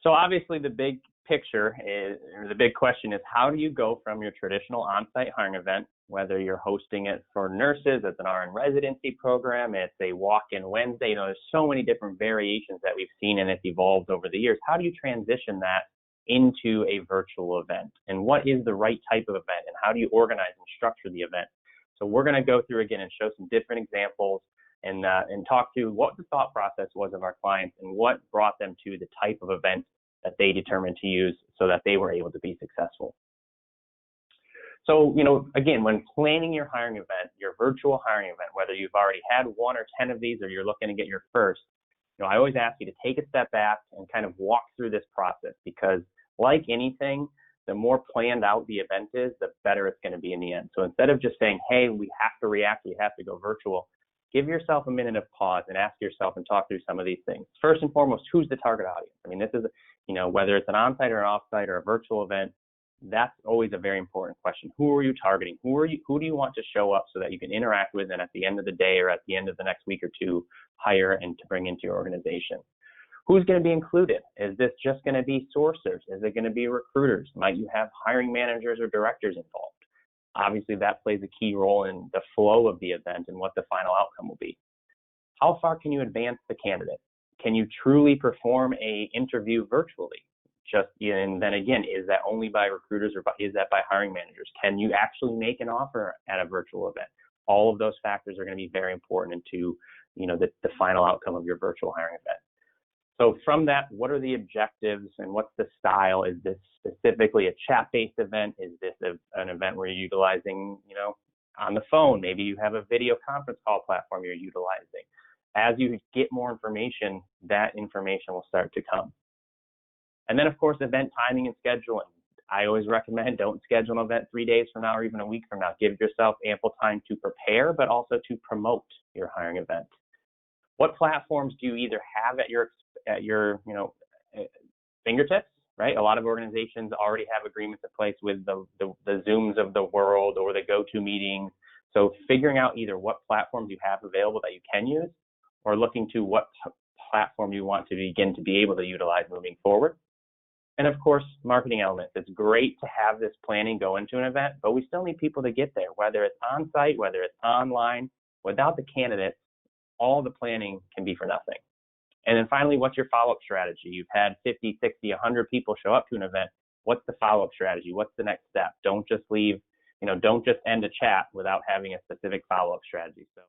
So obviously the big picture is, or the big question is, how do you go from your traditional on-site hiring event, whether you're hosting it for nurses, it's an RN residency program, it's a walk-in Wednesday, there's so many different variations that we've seen and it's evolved over the years. How do you transition that into a virtual event? And what is the right type of event? And how do you organize and structure the event? So we're going to go through again and show some different examples and talk through what the thought process was of our clients and what brought them to the type of event that they determined to use so that they were able to be successful. So, again, when planning your hiring event, your virtual hiring event, whether you've already had 1 or 10 of these or you're looking to get your first, I always ask you to take a step back and kind of walk through this process, because like anything, the more planned out the event is, the better it's going to be in the end. So instead of just saying, hey, we have to react, we have to go virtual, give yourself a minute of pause and ask yourself and talk through some of these things. First and foremost, who's the target audience? I mean, this is, whether it's an on-site or an off-site or a virtual event, that's always a very important question. Who are you targeting? Who do you want to show up so that you can interact with and at the end of the day or at the end of the next week or two, hire and to bring into your organization? Who's going to be included? Is this just going to be sourcers? Is it going to be recruiters? Might you have hiring managers or directors involved? Obviously, that plays a key role in the flow of the event and what the final outcome will be. How far can you advance the candidate? Can you truly perform an interview virtually? And then again, is that only by recruiters or is that by hiring managers? Can you actually make an offer at a virtual event? All of those factors are going to be very important into, the final outcome of your virtual hiring event. So from that, what are the objectives and what's the style? Is this specifically a chat-based event? Is this an event where you're utilizing, on the phone? Maybe you have a video conference call platform you're utilizing. As you get more information, that information will start to come. And then, of course, event timing and scheduling. I always recommend don't schedule an event 3 days from now or even a week from now. Give yourself ample time to prepare, but also to promote your hiring event. What platforms do you either have at your fingertips, right? A lot of organizations already have agreements in place with the Zooms of the world or the GoToMeetings. So figuring out either what platforms you have available that you can use or looking to what platform you want to begin to be able to utilize moving forward. And of course, marketing elements. It's great to have this planning go into an event, but we still need people to get there, whether it's on-site, whether it's online. Without the candidates, all the planning can be for nothing. And then finally, what's your follow-up strategy? You've had 50, 60, 100 people show up to an event. What's the follow-up strategy? What's the next step? Don't just leave, don't just end a chat without having a specific follow-up strategy. So